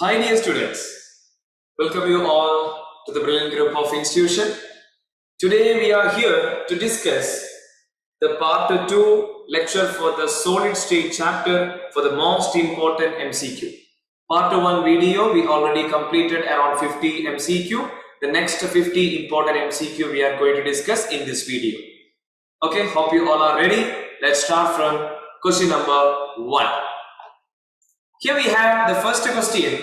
Hi dear students, welcome you all to the brilliant group of institution. Today we are here to discuss the part 2 lecture for the solid state chapter for the most important MCQ. Part 1 video we already completed around 50 MCQ. The next 50 important MCQ we are going to discuss in this video. Okay, hope you all are ready. Let's start from question number 1. Here we have the first question.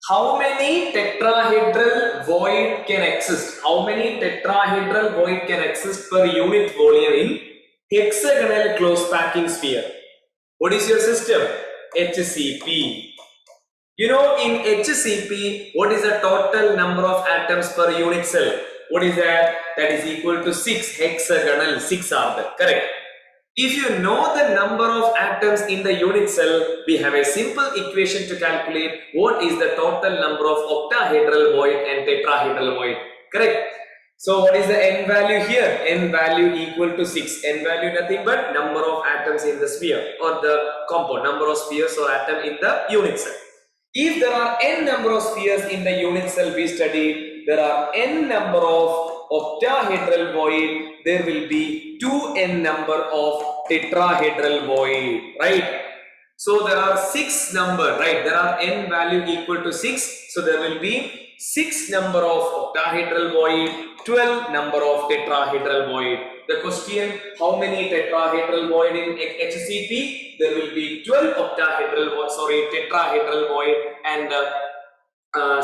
How many tetrahedral void can exist? How many tetrahedral void can exist per unit volume in hexagonal close packing sphere? What is your system? HCP. You know, in HCP, what is the total number of atoms per unit cell? What is that? That is equal to 6 hexagonal, 6 are there, correct? If you know the number of atoms in the unit cell, we have a simple equation to calculate what is the total number of octahedral void and tetrahedral void, correct? So what is the n value here? N value equal to 6. N value nothing but number of atoms in the sphere or the compound, number of spheres or atom in the unit cell. If there are n number of spheres in the unit cell we studied, there are n number of octahedral void, there will be 2n number of tetrahedral void, right? So there are 6 number, right? There are n value equal to 6, so there will be 6 number of octahedral void, 12 number of tetrahedral void. The question, how many tetrahedral void in HCP? There will be 12 tetrahedral void and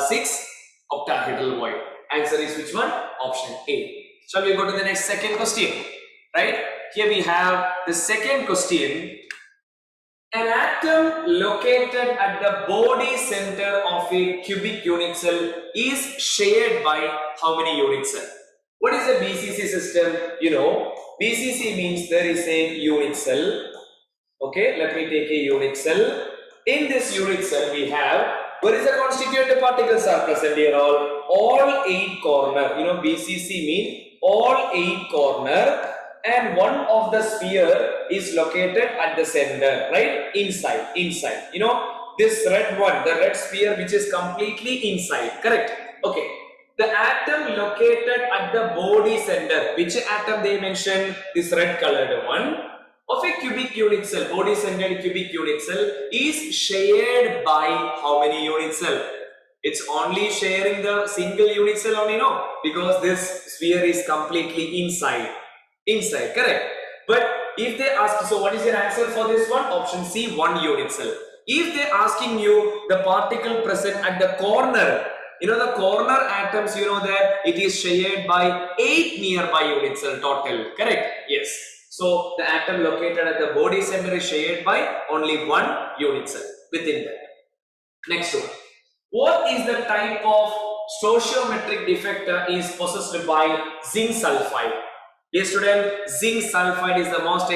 6 octahedral void. Answer is which one? Option A. Shall we go to the next second question? Right? Here we have the second question. An atom located at the body center of a cubic unit cell is shared by how many unit cells? What is a BCC system? You know, BCC means there is a unit cell. Okay, let me take a unit cell. In this unit cell we have, where is the constituent particles are present here? All 8 corner. You know, BCC means all 8 corner and one of the sphere is located at the center, right? Inside. You know, this red one, the red sphere which is completely inside, correct? Okay. The atom located at the body center, which atom they mentioned? This red colored one. Of a cubic unit cell, body centered cubic unit cell is shared by how many unit cell? It's only sharing the single unit cell only, no? Because this sphere is completely inside, correct? But if they ask, so what is your answer for this one? Option C, 1 unit cell. If they asking you the particle present at the corner, you know the corner atoms, you know that it is shared by 8 nearby unit cell total, correct? Yes. So the atom located at the body center is shared by only 1 unit cell within that. Next one. What is the type of stoichiometric defect is possessed by zinc sulfide? Yes, student, zinc sulfide is the most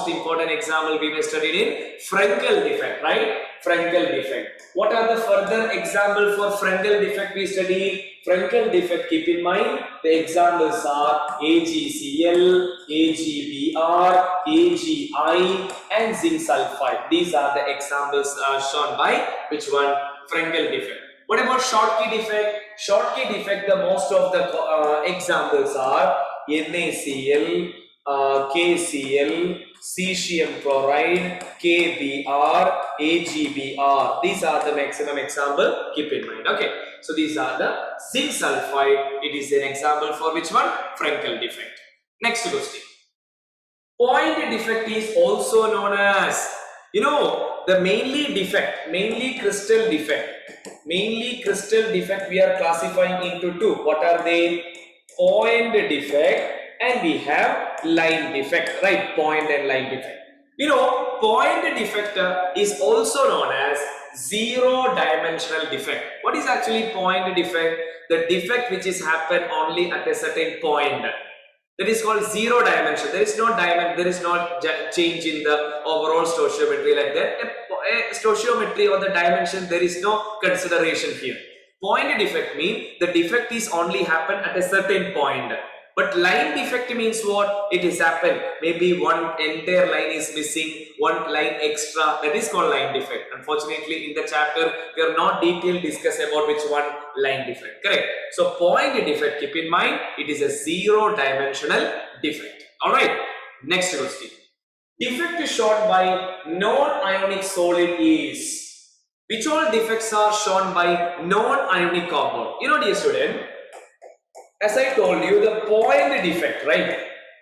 important example we have studied in Frenkel defect, right? Frenkel defect. What are the further examples for Frenkel defect we studied? Frenkel defect, keep in mind, the examples are AgCl, AgBr, AgI and zinc sulfide. These are the examples shown by which one? Frenkel defect. What about Schottky defect? Schottky defect, the most of the examples are NaCl, KCl, cesium chloride, KBr, AgBr. These are the maximum example. Keep in mind. Okay. So these are the zinc sulfide. It is an example for which one? Frenkel defect. Next question. Point defect is also known as, you know, the mainly crystal defect. Mainly crystal defect we are classifying into 2. What are they? Point defect and we have line defect, right? Point and line defect. You know, point defect is also known as zero-dimensional defect. What is actually point defect? The defect which is happen only at a certain point. That is called zero dimension. There is no change in the overall stoichiometry like that. A stoichiometry or the dimension, there is no consideration here. Point defect means the defect is only happen at a certain point. But line defect means what? It is happened. Maybe one entire line is missing, one line extra. That is called line defect. Unfortunately, in the chapter, we are not detailed discuss about which one line defect. Correct. So point defect, keep in mind, it is a zero-dimensional defect. Alright. Next question. Defect is shown by non-ionic solid is. Which all defects are shown by non-ionic compound? You know, dear student, as I told you, the point defect, right?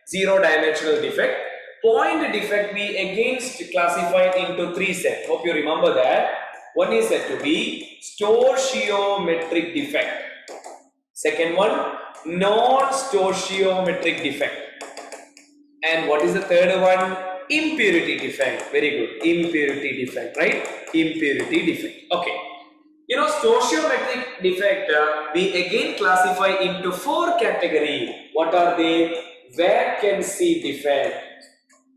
Zero-dimensional defect. Point defect we again classified into three sets. Hope you remember that. One is said to be stoichiometric defect. Second one, non-stoichiometric defect. And what is the third one? Impurity defect. Very good. Impurity defect, right? Impurity defect. Okay. You know, stoichiometric defect we again classify into four categories. What are they? Vacancy defect.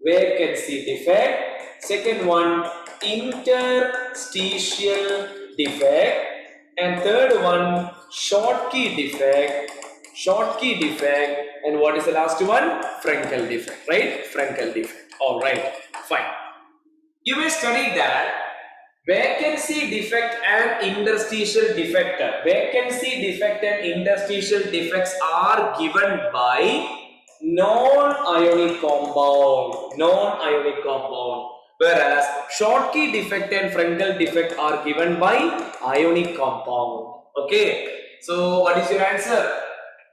Vacancy defect. Second one, interstitial defect. And third one, Schottky defect. Schottky defect. And what is the last one? Frankel defect, right? Frankel defect. All right, fine. You may study that vacancy defect and interstitial defect. Vacancy defect and interstitial defects are given by non-ionic compound. Non-ionic compound. Whereas Schottky defect and Frankel defect are given by ionic compound. Okay. So what is your answer?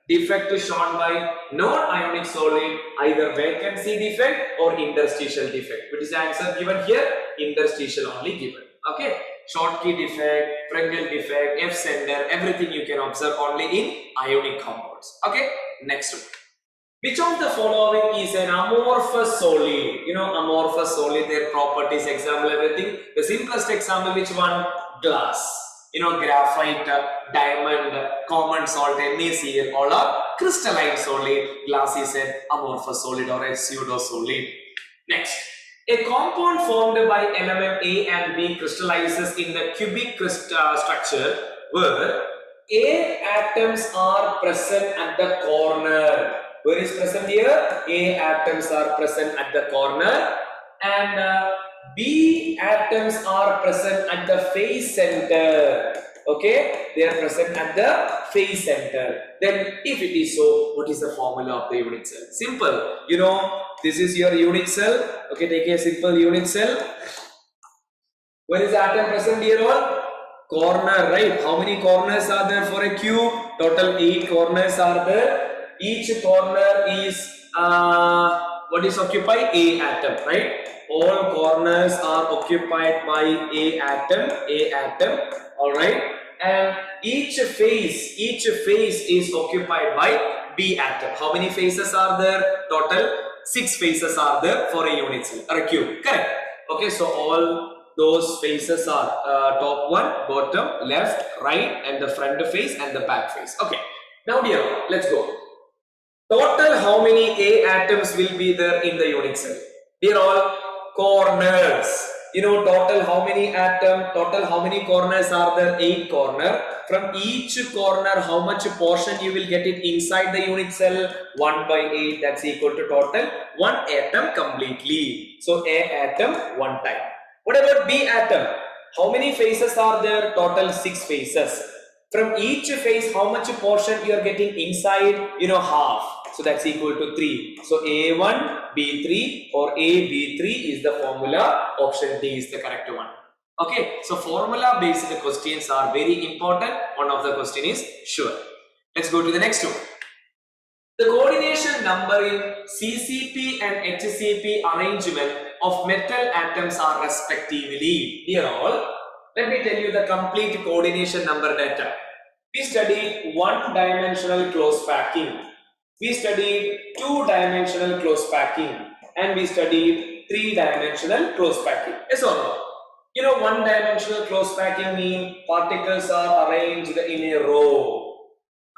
Defect is shown by non-ionic solid, either vacancy defect or interstitial defect. What is the answer given here? Interstitial only given. Okay. Schottky defect, Frankel defect, F center, everything you can observe only in ionic compounds. Okay. Next one. Which of the following is an amorphous solid? You know, amorphous solid, their properties, example, everything. The simplest example, which one? Glass. You know, graphite, diamond, common salt, NaCl, all are crystalline solid. Glass is an amorphous solid or a pseudo solid. Next, a compound formed by element A and B crystallizes in the cubic structure where A atoms are present at the corner. Where is present here? A atoms are present at the corner and B atoms are present at the phase center. Okay, they are present at the phase center. Then, if it is so, what is the formula of the unit cell? Simple. You know, this is your unit cell. Okay, take a simple unit cell. Where is the atom present here? All corner, right? How many corners are there for a cube? Total 8 corners are there. Each corner is what is occupied? A atom, right? All corners are occupied by A atom, all right, and each face is occupied by B atom. How many faces are there? Total 6 faces are there for a unit cell or a cube, correct? Okay, so all those faces are top one, bottom, left, right, and the front face and the back face. Okay, now dear, let's go. Total how many A atoms will be there in the unit cell? Dear all, corners. You know, total how many atom, total how many corners are there? 8 corner. From each corner, how much portion you will get it inside the unit cell? 1 by 8, that's equal to total 1 atom completely. So A atom 1 time. What about B atom? How many faces are there? Total 6 faces. From each face, how much portion you are getting inside? You know, half. So that's equal to 3. So A1, B3 or AB3 is the formula. Option D is the correct one. Okay. So formula based questions are very important. One of the question is sure. Let's go to the next one. The coordination number in CCP and HCP arrangement of metal atoms are respectively. Dear all, let me tell you the complete coordination number data. We studied one-dimensional close packing. We studied two-dimensional close packing. And we studied three-dimensional close packing. Yes or no? You know, one-dimensional close packing means particles are arranged in a row.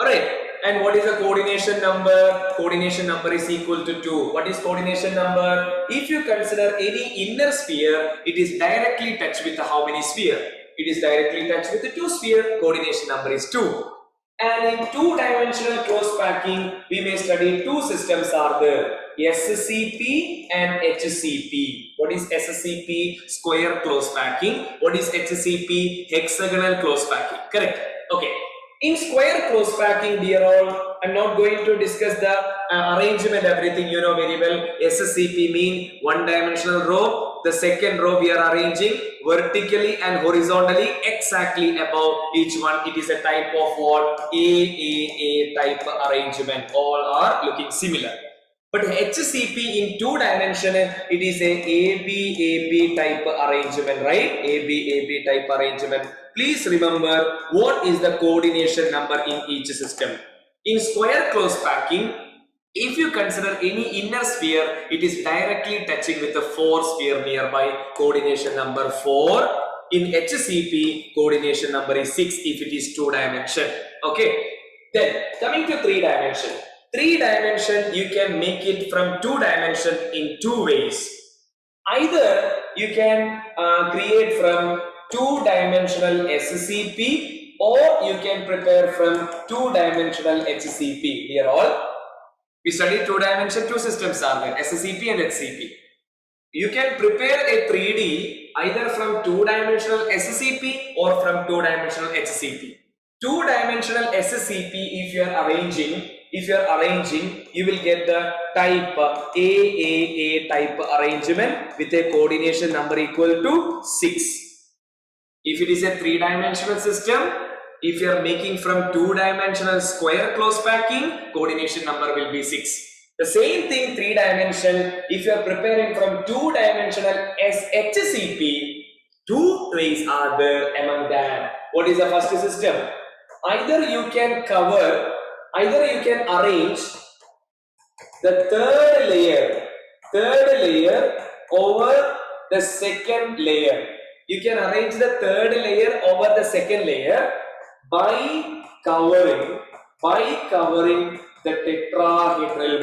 Alright. And what is the coordination number? Coordination number is equal to 2. What is coordination number? If you consider any inner sphere, it is directly touched with how many sphere? It is directly touched with the 2 sphere. Coordination number is 2. And in two-dimensional close packing, we may study two systems are there, SCP and HCP. What is SCP? Square close packing. What is HCP? Hexagonal close packing. Correct. Okay. In square close packing, dear all, I'm not going to discuss the arrangement, everything you know very well. SCP mean one-dimensional row. The second row we are arranging vertically and horizontally exactly above each one. It is a type of what? AAA type arrangement. All are looking similar. But HCP in two dimension, it is a ABAB type arrangement, right? ABAB type arrangement. Please remember what is the coordination number in each system. In square close packing, if you consider any inner sphere, it is directly touching with the 4 sphere nearby, coordination number 4. In HCP, coordination number is 6 if it is 2 dimension. Okay. Then coming to 3 dimension. 3 dimension, you can make it from 2 dimension in 2 ways. Either you can create from 2-dimensional SCP, or you can prepare from 2-dimensional HCP. Here all we studied 2-dimension, 2 systems are there, SCP and HCP. You can prepare a 3D either from 2-dimensional SCP or from 2-dimensional HCP. 2-dimensional SCP, if you are arranging, you will get the type AAA type arrangement with a coordination number equal to 6. If it is a 3-dimensional system, if you are making from 2-dimensional square close packing, coordination number will be 6. The same thing 3-dimension, if you are preparing from 2-dimensional HCP, 2 ways are there among them. What is the first system? Either you can arrange the third layer over the second layer. You can arrange the third layer over the second layer by covering the tetrahedral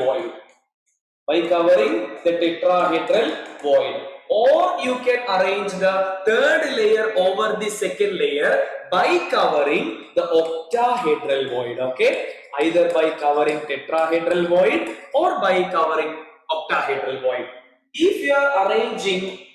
void. Or you can arrange the third layer over the second layer by covering the octahedral void. Okay, either by covering tetrahedral void or by covering octahedral void. If you are arranging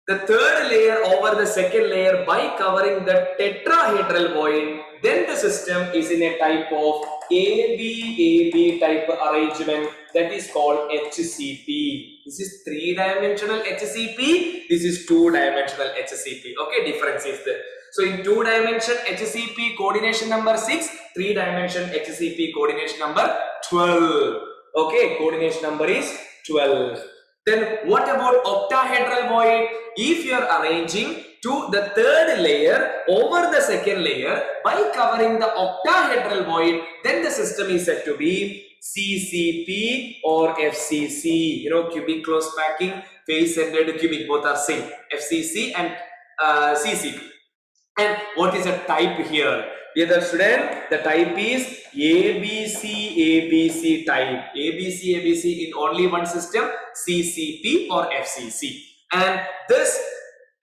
the third layer over the second layer by covering the tetrahedral void, then the system is in a type of ABAB type arrangement, that is called HCP. This is 3-dimensional HCP, this is 2-dimensional HCP. Okay, difference is there. So in 2-dimension HCP coordination number 6, 3-dimension HCP coordination number 12. Okay, coordination number is 12. Then what about octahedral void? If you are arranging to the third layer over the second layer by covering the octahedral void, then the system is said to be CCP or FCC. You know, cubic close packing, face-ended cubic, both are same. FCC and CCP. And what is the type here? Dear student, the type is ABC type. ABC in only one system, CCP or FCC. And this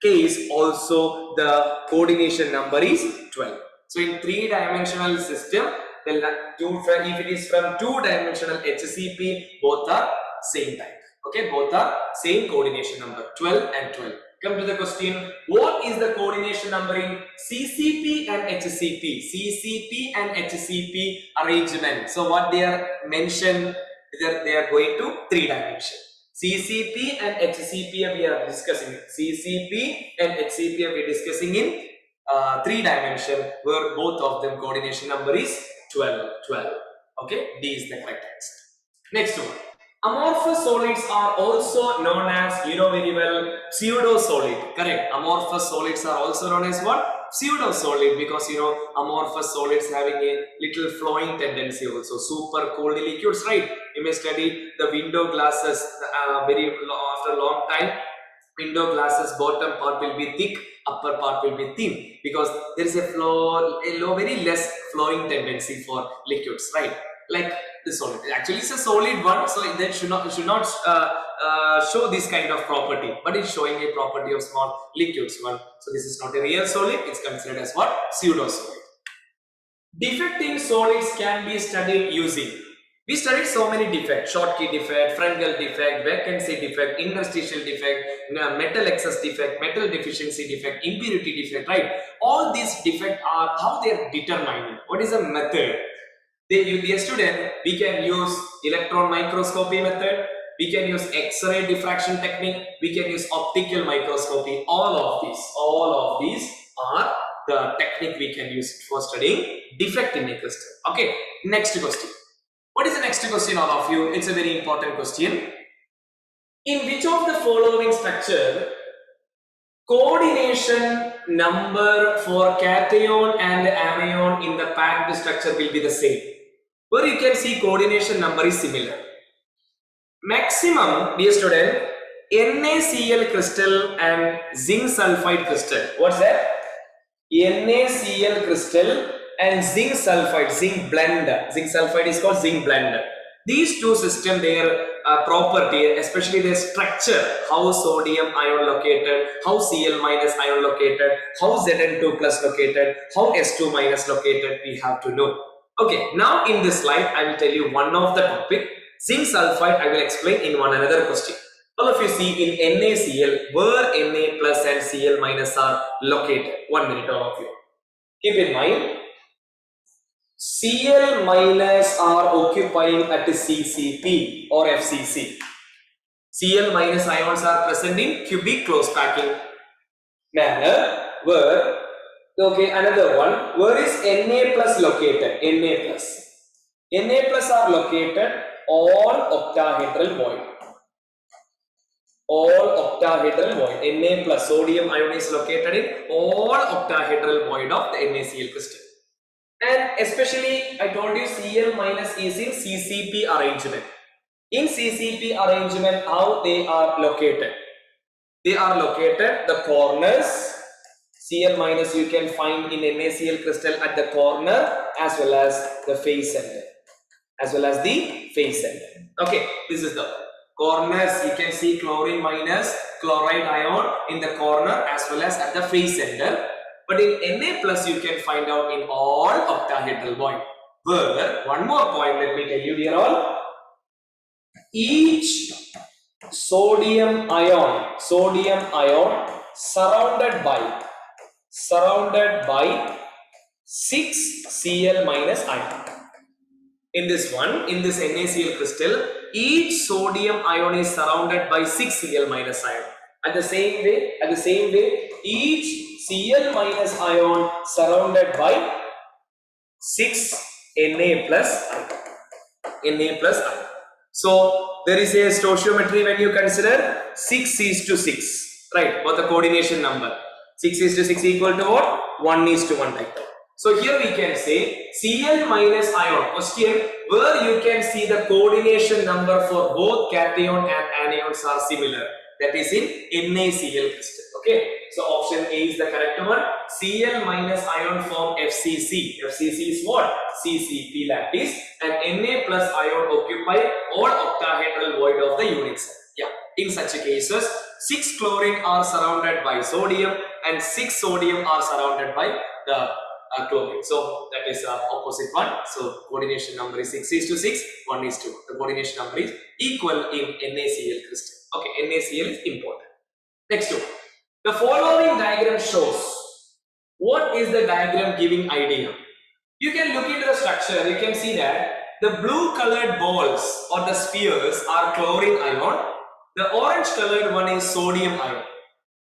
case also the coordination number is 12. So in 3-dimensional system, if it is from 2-dimensional HCP, both are same type. Okay, both are same coordination number, 12 and 12. Come to the question, what is the coordination number in CCP and HCP? CCP and HCP arrangement. So what they are mentioned, they are going to 3-dimension. CCP and HCP we are discussing. CCP and HCP we are discussing in 3-dimension, where both of them coordination number is 12. Okay, D is the correct answer. Next one. Amorphous solids are also known as, you know very well, pseudo-solid. Correct. Amorphous solids are also known as what? Pseudo-solid, because you know amorphous solids having a little flowing tendency also. Super cold liquids, right? You may study the window glasses after a long time. Window glasses bottom part will be thick, upper part will be thin, because there is a very less flowing tendency for liquids, right? Like the solid. Actually, it's a solid one, so that should not show this kind of property, but it's showing a property of small liquids one. So this is not a real solid; it's considered as what? Pseudo solid. Defecting solids can be studied using. We studied so many defects: Schottky defect, Frankel defect, vacancy defect, interstitial defect, metal excess defect, metal deficiency defect, impurity defect, right? All these defects are how they are determined. What is the method? You, dear student, we can use electron microscopy method, we can use X-ray diffraction technique, we can use optical microscopy. All of these are the technique we can use for studying defect in a crystal. Okay, next question. What is the next question, all of you? It's a very important question. In which of the following structure coordination number for cation and anion in the packed structure will be the same? Where you can see coordination number is similar. Maximum, dear student, NaCl crystal and zinc sulfide crystal. What's that? NaCl crystal and zinc sulfide, zinc blend. Zinc sulfide is called zinc blend. These two systems, their property, especially their structure, how sodium ion located, how Cl minus ion located, how Zn2 plus located, how S2 minus located, we have to know. Okay, now in this slide, I will tell you one of the topic. Zinc sulfide, I will explain in one another question. All of you see in NaCl, where Na plus and Cl minus are located. 1 minute, all of you. Keep in mind, Cl minus are occupying at CCP or FCC. Cl minus ions are present in cubic close packing manner. Where, okay, another one, where is Na plus located? Na plus are located all octahedral void. All octahedral void. Na plus sodium ion is located in all octahedral void of the NaCl crystal. And especially I told you Cl minus is in CCP arrangement. In CCP arrangement, how they are located? They are located the corners. Cl minus you can find in NaCl crystal at the corner as well as the face center. Okay, this is the corners. You can see chlorine minus chloride ion in the corner as well as at the face center. But in Na plus you can find out in all octahedral void. Where, one more point, let me tell you dear all. Each sodium ion surrounded by 6 Cl minus ion. In this NaCl crystal, each sodium ion is surrounded by 6 Cl minus ion. At the same way, each Cl minus ion surrounded by 6 Na plus ion. So there is a stoichiometry when you consider 6:6, right? What the coordination number? 6:6 equal to what? 1:1 like that. So here we can say Cl minus ion. Question where you can see the coordination number for both cation and anions are similar. That is in NaCl crystal. Okay, so option A is the correct one. Cl minus ion form FCC. FCC is what? CCP lattice, and Na plus ion occupy all octahedral void of the unit cell. Yeah, in such cases, 6 chlorine are surrounded by sodium and 6 sodium are surrounded by the chlorine. So that is opposite one. So coordination number is 6:6, 1:1. The coordination number is equal in NaCl crystal. Okay, NaCl is important. Next one. The following diagram shows. What is the diagram giving idea? You can look into the structure. You can see that the blue colored balls or the spheres are chlorine ion. The orange colored one is sodium ion.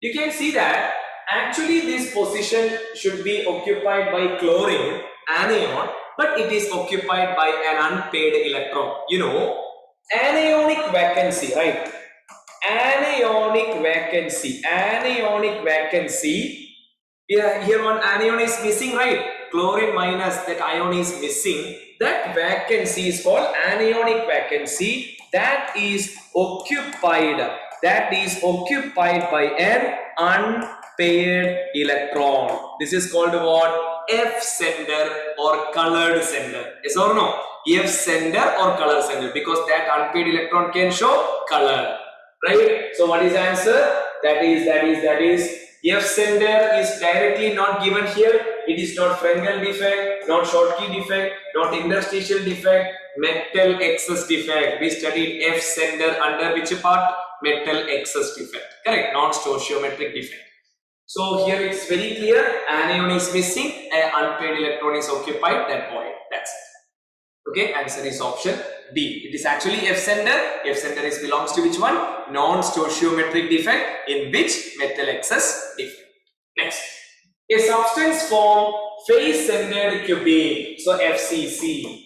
You can see that actually this position should be occupied by chlorine anion, but it is occupied by an unpaired electron. You know, anionic vacancy, right? Anionic vacancy. Here one anion is missing, right? Chlorine minus that ion is missing. That vacancy is called anionic vacancy. That is occupied by an unpaired electron. This is called what? F sender or colored sender. Yes or no? F sender or color sender, because that unpaired electron can show color. Right? So what is the answer? That is F sender is directly not given here. It is not Frenkel defect, not Schottky defect, not interstitial defect, metal excess defect. We studied F center under which part? Metal excess defect. Correct, non-stoichiometric defect. So here it's very clear, anion is missing, an unpaired electron is occupied, that void. That's it. Okay, answer is option B. It is actually F center. F center is belongs to which one? Non-stoichiometric defect in which metal excess defect. Next, a substance form face-centered cubic, so FCC.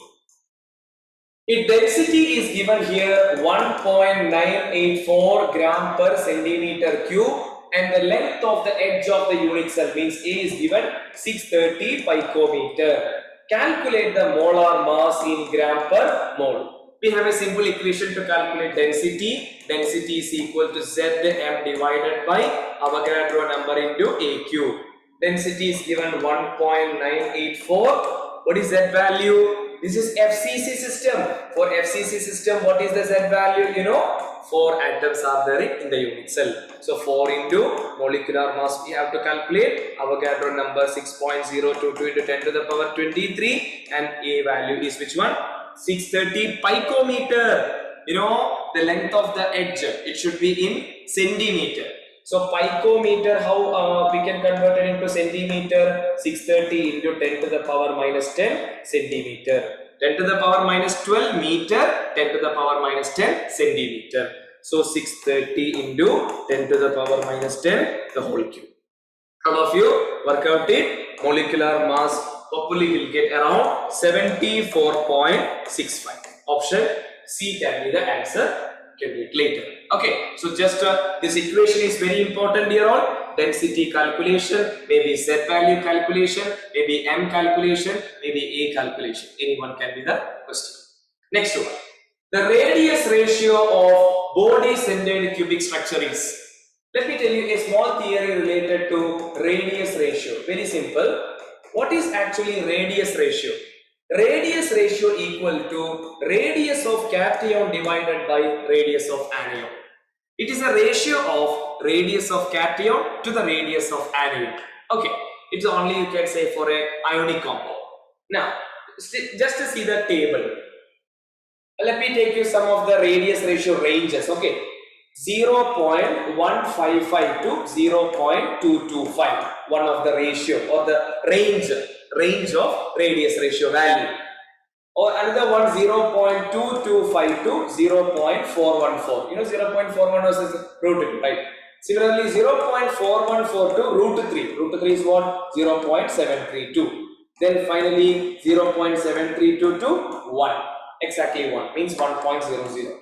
Its density is given here 1.984 gram per centimeter cube, and the length of the edge of the unit cell means A is given 630 picometer. Calculate the molar mass in gram per mole. We have a simple equation to calculate density. Density is equal to Zm divided by Avogadro number into A cube. Density is given 1.984. What is Z value? This is FCC system. For FCC system, what is the Z value? You know, 4 atoms are there in the unit cell. So 4 into molecular mass we have to calculate. Avogadro number 6.022 into 10 to the power 23, and A value is which one? 630 picometer. You know, the length of the edge, it should be in centimeter. So picometer, how we can convert it into centimeter? 630 into 10 to the power minus 10 centimeter. 10 to the power minus 12 meter, 10 to the power minus 10 centimeter. So 630 into 10 to the power minus 10, the whole cube. All of you work out it. Molecular mass hopefully will get around 74.65. Option C can be the answer. Can do it later. Okay, so just this equation is very important here on. Density calculation, maybe Z value calculation, maybe M calculation, maybe A calculation. Anyone can be the question. Next one. The radius ratio of body-centered cubic structure is. Let me tell you a small theory related to radius ratio. Very simple. What is actually radius ratio? Radius ratio equal to radius of cation divided by radius of anion. It is a ratio of radius of cation to the radius of anion. Okay, it's only you can say for a ionic compound. Now, just to see the table, let me take you some of the radius ratio ranges. Okay, 0.155 to 0.225, one of the ratio or the range of radius ratio value, or another one 0.225 to 0.414. You know, 0.414 is root 2, right? Similarly, 0.414 to root 3. Root 3 is what? 0.732. Then finally 0.732 to 1. Exactly 1 means 1.00.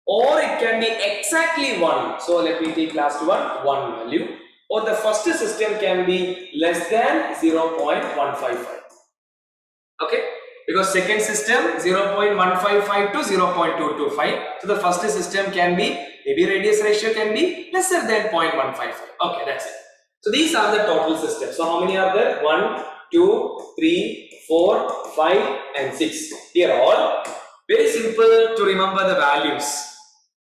Or it can be exactly 1. So let me take last one, 1 value. Or the first system can be less than 0.155. Okay, because second system 0.155 to 0.225. So the first system can be, maybe radius ratio can be lesser than 0.155. Okay, that's it. So these are the total systems. So how many are there? 1, 2, 3, 4, 5 and 6. They are all very simple to remember the values.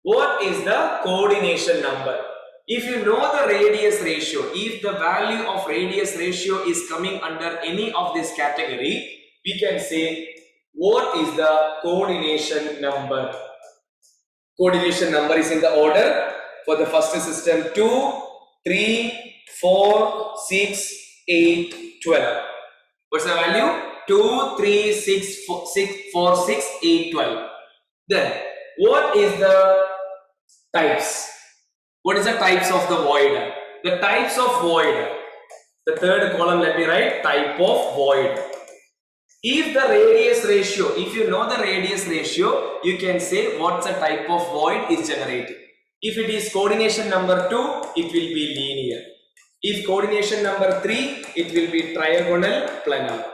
What is the coordination number? If you know the radius ratio, if the value of radius ratio is coming under any of this category, we can say what is the coordination number. Coordination number is in the order for the first system 2, 3, 4, 6, 8, 12. What's the value? 2, 3, 6, 4, 6, 8, 12. Then what is the types? What is the types of the void? The types of void. The third column, let me write type of void. If the radius ratio, if you know the radius ratio, you can say what's the type of void is generated. If it is coordination number 2, it will be linear. If coordination number 3, it will be trigonal planar.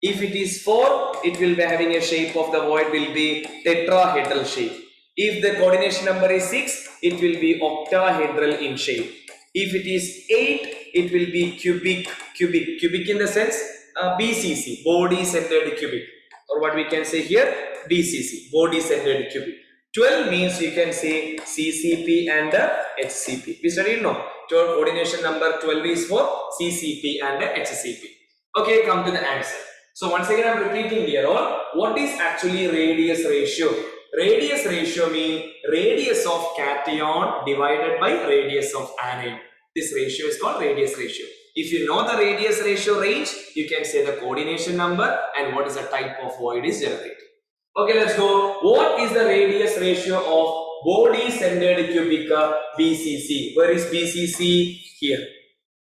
If it is 4, it will be having a shape of the void will be tetrahedral shape. If the coordination number is 6, it will be octahedral in shape. If it is 8, it will be cubic in the sense BCC, body centered cubic, or what we can say here BCC, body centered cubic. 12 means you can say CCP and HCP. We studied no. Coordination number 12 is for CCP and HCP. Okay, come to the answer. So once again I am repeating dear all, what is actually radius ratio? Radius ratio means radius of cation divided by radius of anion. This ratio is called radius ratio. If you know the radius ratio range, you can say the coordination number and what is the type of void is generated. Okay, let's go. What is the radius ratio of body centered cubic BCC? Where is BCC? Here.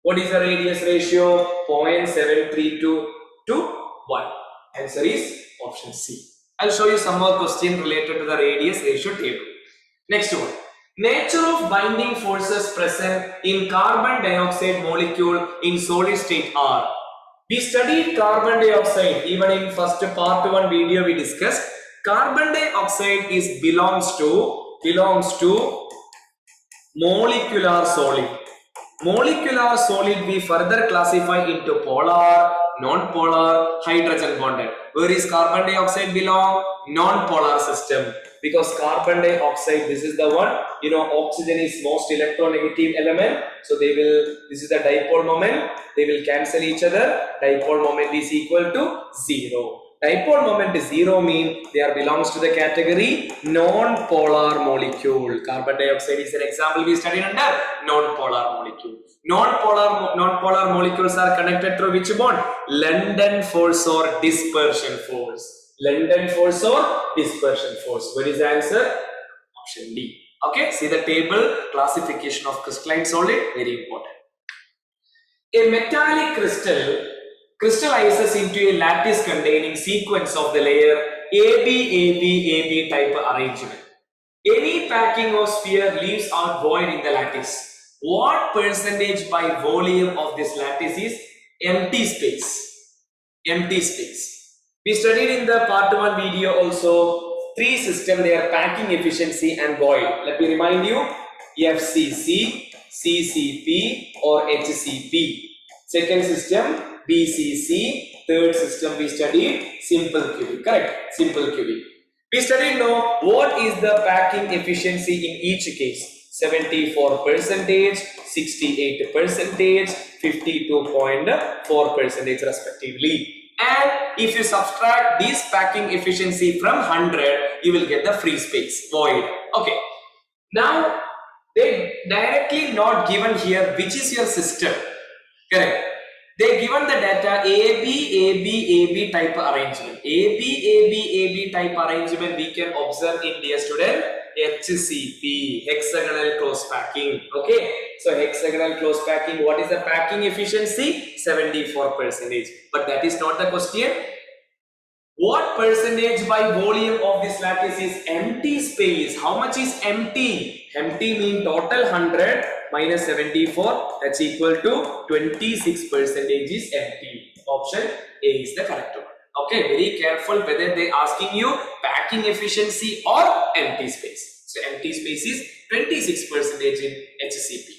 What is the radius ratio? 0.732 to 1. Answer is option C. I'll show you some more question related to the radius ratio table. Next one. Nature of binding forces present in carbon dioxide molecule in solid state are. We studied carbon dioxide even in first part 1 video we discussed. Carbon dioxide belongs to molecular solid. Molecular solid we further classify into polar, non-polar, hydrogen bonded. Where is carbon dioxide belong? Non-polar system. Because carbon dioxide, this is the one, oxygen is most electronegative element. So this is the dipole moment. They will cancel each other. Dipole moment is equal to 0. Dipole moment is 0 means they belongs to the category non-polar molecule. Carbon dioxide is an example we studied under non-polar molecule. Non-polar molecules are connected through which bond? London force or dispersion force. London force or dispersion force. What is the answer? Option D. Okay, see the table, classification of crystalline solid, very important. A metallic crystal crystallizes into a lattice containing sequence of the layer AB type arrangement. Any packing of sphere leaves out void in the lattice. What percentage by volume of this lattice is empty space? Empty space. We studied in the part 1 video also 3 systems, their packing efficiency and void. Let me remind you, FCC, CCP or HCP. Second system, BCC. Third system we studied simple cubic, correct? Simple cubic. We studied now what is the packing efficiency in each case. 74%, 68%, 52.4% respectively. And if you subtract this packing efficiency from 100, you will get the free space, void. Okay. Now, they directly not given here which is your system. Correct. They given the data AB type arrangement. AB type arrangement we can observe in, dear student, HCP, hexagonal close packing. Okay. So hexagonal close packing, what is the packing efficiency? 74%. But that is not the question. What percentage by volume of this lattice is empty space? How much is empty? Empty means total 100 minus 74, that's equal to 26% is empty. Option A is the correct one. Okay, very careful whether they asking you packing efficiency or empty space. So empty space is 26% in HCP.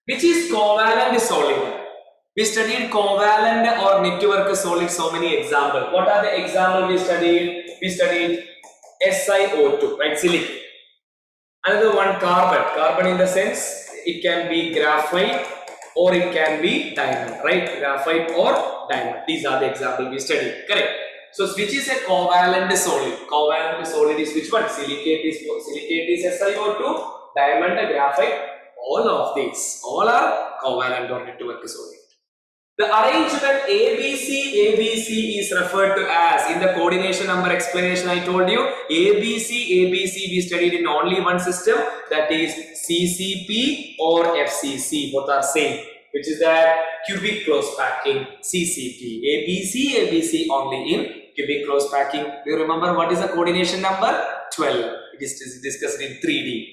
Which is covalent solid? We studied covalent or network solid, so many examples. What are the examples we studied? We studied SiO2, right? Silicon. Another one, carbon. Carbon in the sense, it can be graphite or it can be diamond, right? Graphite or diamond. These are the examples we studied, correct? So which is a covalent solid? Covalent solid is which one? Silicate is SiO2, diamond, graphite. All of these, all are covalent or network solid. The arrangement ABC is referred to as, in the coordination number explanation I told you, ABC we studied in only one system, that is CCP or FCC, both are same, which is that cubic close packing, CCP. ABC only in cubic close packing. Do you remember what is the coordination number? 12. It is discussed in 3D.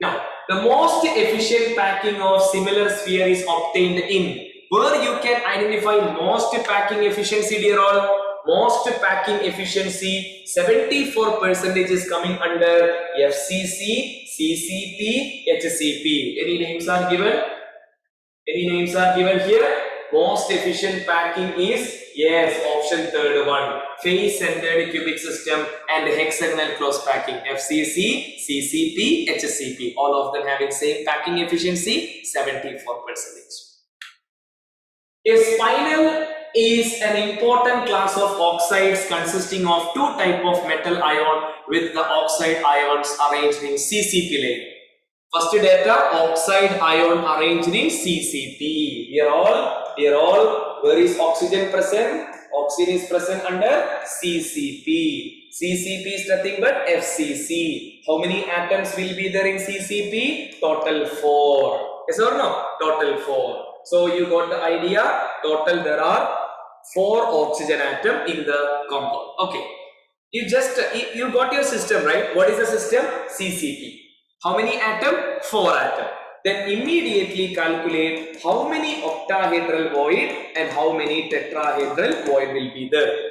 Now, the most efficient packing of similar sphere is obtained in, where you can identify most packing efficiency, dear all. Most packing efficiency 74% is coming under FCC, CCP, HCP. Any names are given? Any names are given here? Most efficient packing is, yes, option third one, face centered cubic system and hexagonal close packing, FCC, CCP, HCP, all of them having same packing efficiency, 74%. A spinel is an important class of oxides consisting of two types of metal ion with the oxide ions arranged in CCP layer. First data, oxide ion arranged in CCP. Here all, where is oxygen present? Oxygen is present under CCP. CCP is nothing but FCC. How many atoms will be there in CCP? Total 4. Yes or no? Total 4. So you got the idea. Total there are 4 oxygen atoms in the compound. Okay. You got your system, right? What is the system? CCP. How many atom? 4 atom. Then immediately calculate how many octahedral void and how many tetrahedral void will be there.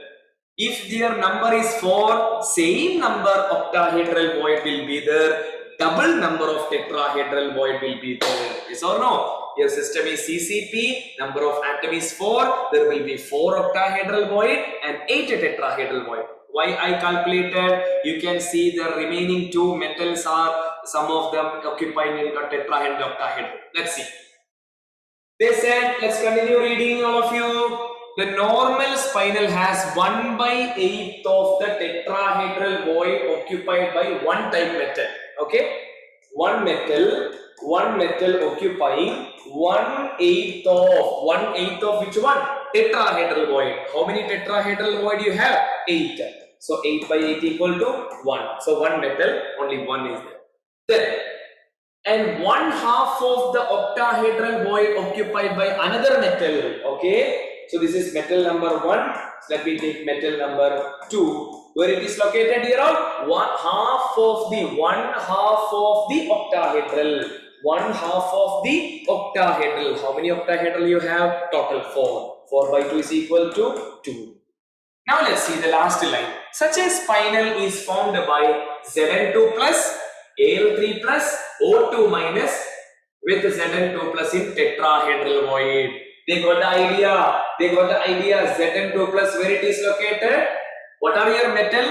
If their number is 4, same number octahedral void will be there. Double number of tetrahedral void will be there. Yes or no? Your system is CCP, number of atom is 4, there will be 4 octahedral void and 8 tetrahedral void. Why I calculated? You can see the remaining 2 metals are some of them occupying in a tetrahedral and octahedral. Let's see. They said, let's continue reading all of you. The normal spinel has 1/8 of the tetrahedral void occupied by one type metal. Okay? One metal occupying 1/8 of which one? Tetrahedral void. How many tetrahedral void you have? 8. So 8/8 equal to 1. So one metal, only one is there. Then, and 1/2 of the octahedral void occupied by another metal. Okay. So this is metal number 1. So let me take metal number 2. Where it is located here on 1/2 of the octahedral. 1/2 of the octahedral. How many octahedral you have? Total 4. 4/2 is equal to 2. Now let's see the last line. Such a spinel is formed by Zn2 plus, Al3 plus, O2 minus with Zn2 plus in tetrahedral void. They got the idea. Zn2 plus, where it is located? What are your metal?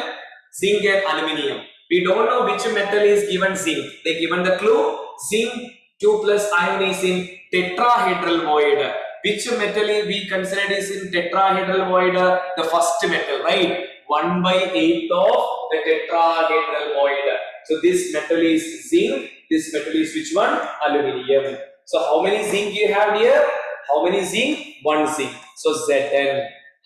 Zinc and aluminium. We don't know which metal is given zinc. They given the clue. Zinc 2 plus ion is in tetrahedral void. Which metal we considered is in tetrahedral void? The first metal, right? 1/8 of the tetrahedral void. So this metal is zinc. This metal is which one? Aluminium. So how many zinc you have here? How many zinc? 1 zinc. So Zn.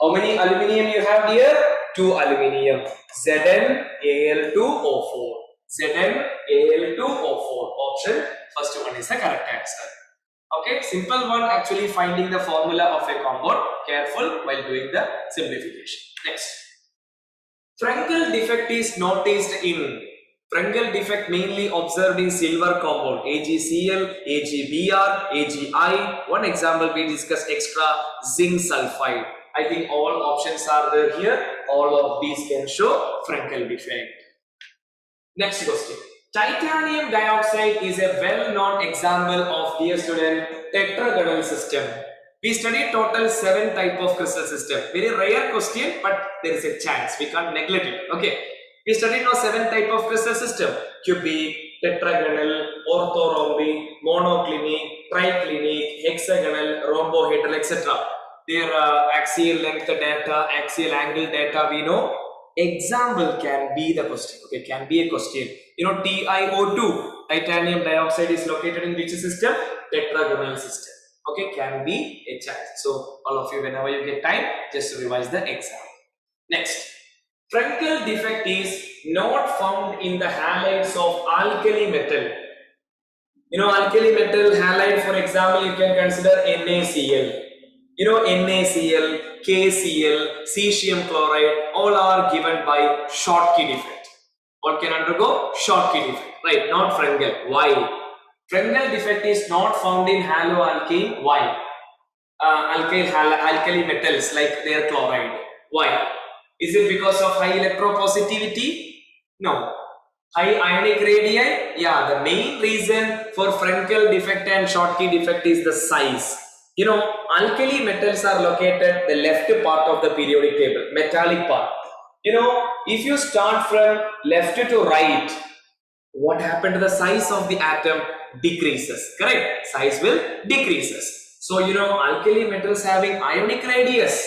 How many aluminium you have here? 2 aluminium. Zn Al2O4. Zn Al2O4. Option first one is the correct answer. Okay, simple one, actually finding the formula of a compound. Careful while doing the simplification. Next. Frenkel defect is noticed in. Frenkel defect mainly observed in silver compound AgCl, AgBr, AgI. One example we discussed extra, zinc sulfide. I think all options are there here. All of these can show Frenkel defect. Next question. Titanium dioxide is a well-known example of, dear student, tetragonal system. We studied total 7 type of crystal system. Very rare question, but there is a chance. We can't neglect it. Okay. We studied now 7 type of crystal system. Cubic, tetragonal, orthorhombic, monoclinic, triclinic, hexagonal, rhombohedral, etc. Their axial length data, axial angle data we know. Example can be the question. Okay, can be a question. You know, TiO2, titanium dioxide, is located in which system? Tetragonal system. Okay, can be a chance. So all of you, whenever you get time, just revise the exam. Next. Frenkel defect is not found in the halides of alkali metal. You know, alkali metal halide, for example, you can consider NaCl. You know, NaCl, KCl, cesium chloride, all are given by Schottky defect. What can undergo? Schottky defect, right? Not Frenkel. Why? Frenkel defect is not found in haloalkane. Why? Alkali metals like their chloride. Why? Is it because of high electropositivity? No. High ionic radii? Yeah, the main reason for Frenkel defect and Schottky defect is the size. You know, alkali metals are located the left part of the periodic table, metallic part. You know, if you start from left to right, what happened to the size of the atom? Decreases, correct? Size will decreases. So you know, alkali metals having ionic radius.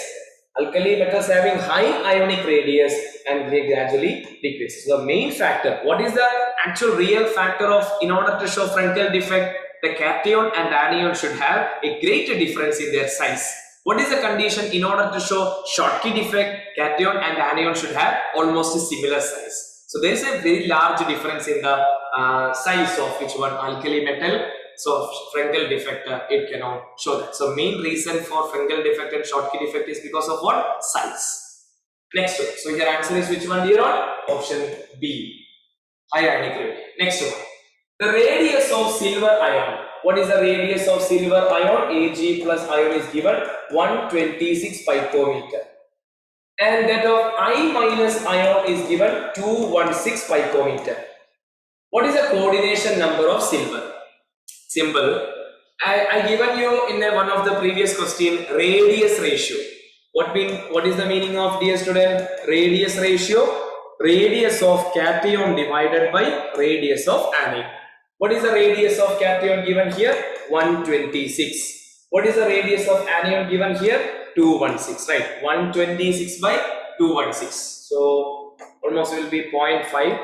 Alkali metals having high ionic radius and they gradually decrease. So the main factor, what is the actual real factor of, in order to show Frankel defect, the cation and anion should have a greater difference in their size. What is the condition in order to show Schottky defect, cation and anion should have almost a similar size. So there is a very large difference in the size of which one alkali metal. So Frankel defect, it cannot show that. So main reason for Frankel defect and Schottky defect is because of what? Size. Next one. So your answer is which one, dear? Option B. High ionic radius. Next one. The radius of silver ion. What is the radius of silver ion? Ag plus ion is given 126 picometer. And that of I minus ion is given 216 picometer. What is the coordination number of silver? Simple. I given you in one of the previous question radius ratio. What is the meaning of, dear student? Radius ratio. Radius of cation divided by radius of anion. What is the radius of cation given here? 126. What is the radius of anion given here? 216, right? 126 by 216. So almost will be 0.5,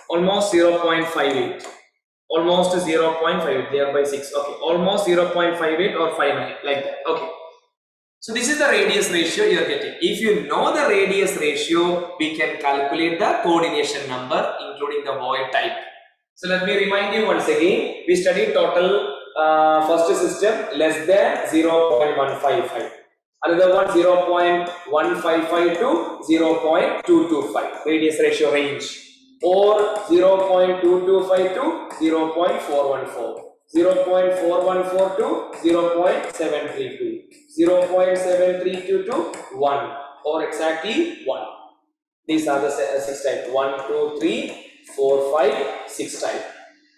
almost 0.58. Almost 0.58, there by 6. Okay, almost 0.58 or 59, like that. Okay. So this is the radius ratio you are getting. If you know the radius ratio, we can calculate the coordination number including the void type. So let me remind you once again, we studied total first system less than 0.155. Another one 0.155 to 0.225 radius ratio range. Or 0.225 to 0.414, 0.414 to 0.732, 0.732 to 1, or exactly 1. These are the 6 types. 1, 2, 3, 4, 5, 6 types.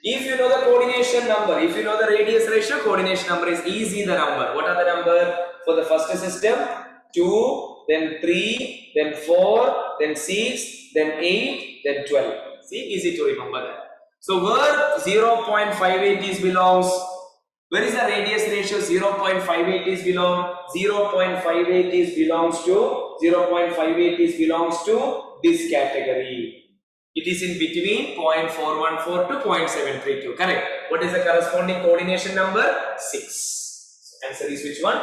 If you know the coordination number, if you know the radius ratio, coordination number is easy the number. What are the number for the first system? 2, then 3, then 4, then 6, then 8, then 12. See, easy to remember that. So where 0.58 is belongs, where is the radius ratio 0.58 is belong? 0.58 is belongs to, 0.58 is belongs to this category. It is in between 0.414 to 0.732, correct? What is the corresponding coordination number? 6. So answer is which one?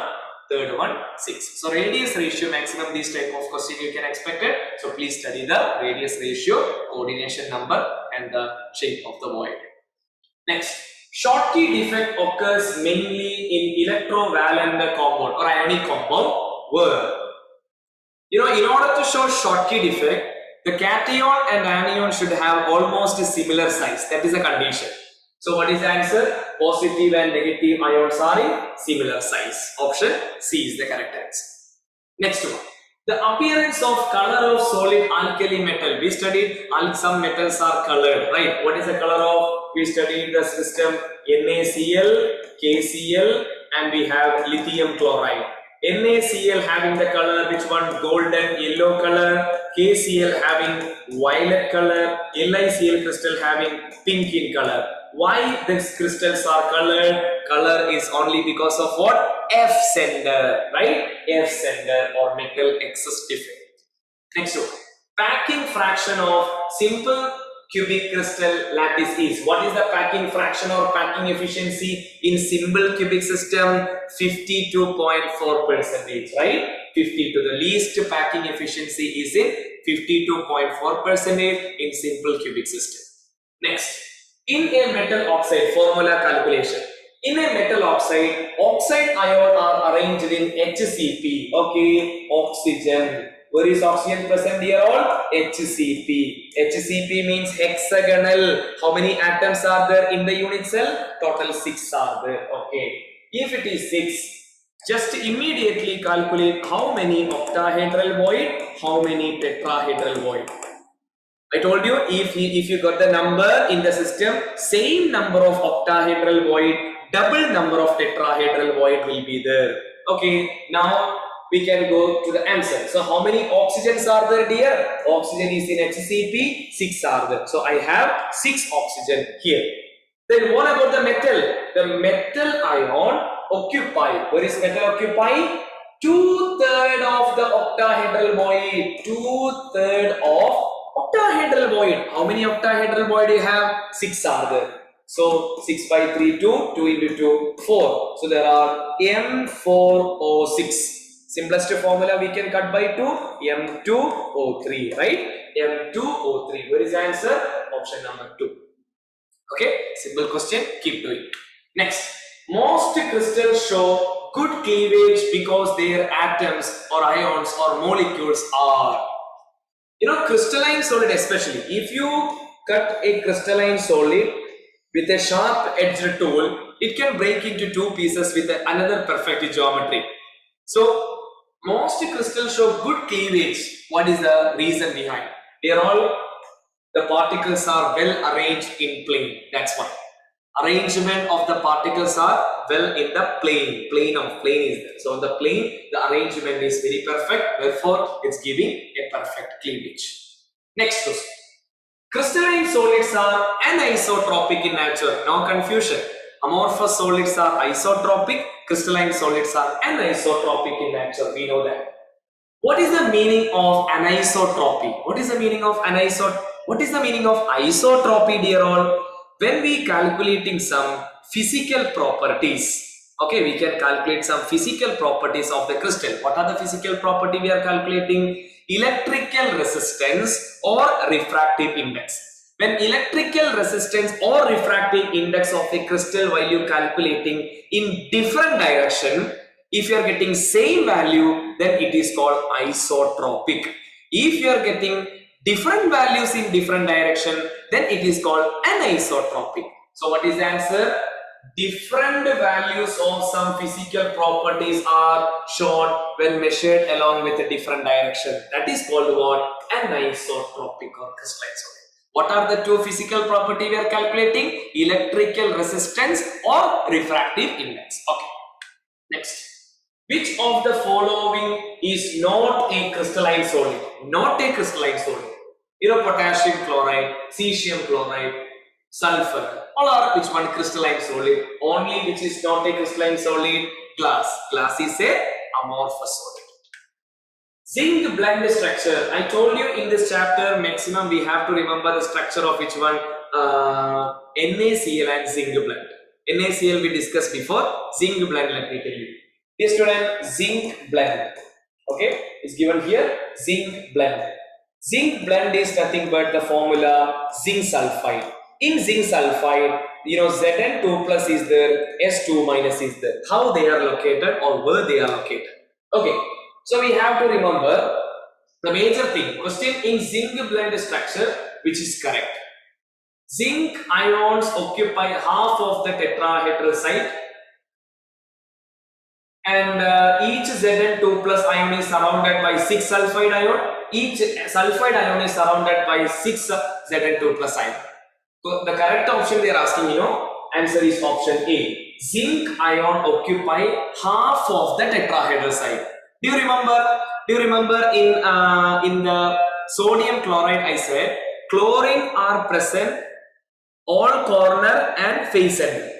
Third one, 6. So radius ratio maximum, this type of question you can expect it. So please study the radius ratio, coordination number and the shape of the void. Next, Schottky defect occurs mainly in electrovalent compound or ionic compound where, you know, in order to show Schottky defect, the cation and anion should have almost a similar size. That is a condition. So what is the answer? Positive and negative ions are in similar size. Option C is the correct answer. Next one. The appearance of color of solid alkali metal. We studied some metals are colored, right? What is the color of? We studied the system NaCl, KCl, and we have lithium chloride. NaCl having the color, which one? Golden yellow color. KCl having violet color. LiCl crystal having pink in color. Why these crystals are colored? Color is only because of what? F sender, right? F sender or metal excess defect. Next one. Packing fraction of simple cubic crystal lattice is. What is the packing fraction or packing efficiency in simple cubic system? 52.4%, right? 52. The least packing efficiency is in 52.4% in simple cubic system. Next. In a metal oxide, formula calculation. In a metal oxide, oxide ion are arranged in HCP. Okay, oxygen. Where is oxygen present here? All HCP. HCP means hexagonal. How many atoms are there in the unit cell? Total 6 are there. Okay. If it is 6, just immediately calculate how many octahedral void, how many tetrahedral void. I told you, if you got the number in the system, same number of octahedral void, double number of tetrahedral void will be there. Okay, now we can go to the answer. So how many oxygens are there, dear? Oxygen is in HCP, 6 are there. So I have 6 oxygen here. Then what about the metal? The metal ion occupy, where is metal occupy? 2/3 of the octahedral void. 2/3 of octahedral void. How many octahedral void do you have? 6 are there. So 6 by 3, 2, 2 into 2, 4. So there are M4O6. Simplest formula we can cut by 2, M2O3, right? M2O3. Where is the answer? Option number 2. Okay, simple question, keep doing. Next, most crystals show good cleavage because their atoms or ions or molecules are, crystalline solid especially. If you cut a crystalline solid with a sharp edged tool, it can break into 2 pieces with another perfect geometry. So, most crystals show good cleavage. What is the reason behind? They are all, the particles are well arranged in plane. That's why. Arrangement of the particles are well in the plane. Plane is there. So on the plane, the arrangement is very perfect. Therefore, it's giving a perfect cleavage. Next question. Crystalline solids are anisotropic in nature. No confusion. Amorphous solids are isotropic. Crystalline solids are anisotropic in nature. We know that. What is the meaning of anisotropy? What is the meaning of isotropy, dear all? When we calculating some physical properties, okay, we can calculate some physical properties of the crystal. What are the physical property we are calculating? Electrical resistance or refractive index. When electrical resistance or refractive index of a crystal while you calculating in different direction, if you are getting same value, then it is called isotropic. If you are getting different values in different direction, then it is called anisotropic. So what is the answer? Different values of some physical properties are shown when measured along with a different direction. That is called what? Anisotropic or crystalline solid. What are the 2 physical property we are calculating? Electrical resistance or refractive index. Okay. Next. Which of the following is not a crystalline solid? Not a crystalline solid. Potassium chloride, cesium chloride, sulfur. All are which one crystalline solid? Only which is not a crystalline solid? Glass. Glass is a amorphous solid. Zinc blend structure. I told you in this chapter maximum we have to remember the structure of which one? NaCl and zinc blend. NaCl we discussed before. Zinc blend, let me tell you. Dear student, zinc blend. Okay, it's given here. Zinc blend. Zinc blend is nothing but the formula zinc sulfide. In zinc sulfide, Zn2 plus is there, S2 minus is there. How they are located or where they are located. Okay, so we have to remember the major thing. Question in zinc blend structure, which is correct. Zinc ions occupy half of the tetrahedral site, and each Zn2 plus ion is surrounded by 6 sulfide ion. Each sulfide ion is surrounded by 6 Zn2 plus ion. So the correct option they are asking, answer is option A. Zinc ion occupy half of the tetrahedral site. Do you remember in the sodium chloride I said chlorine are present all corner and face end,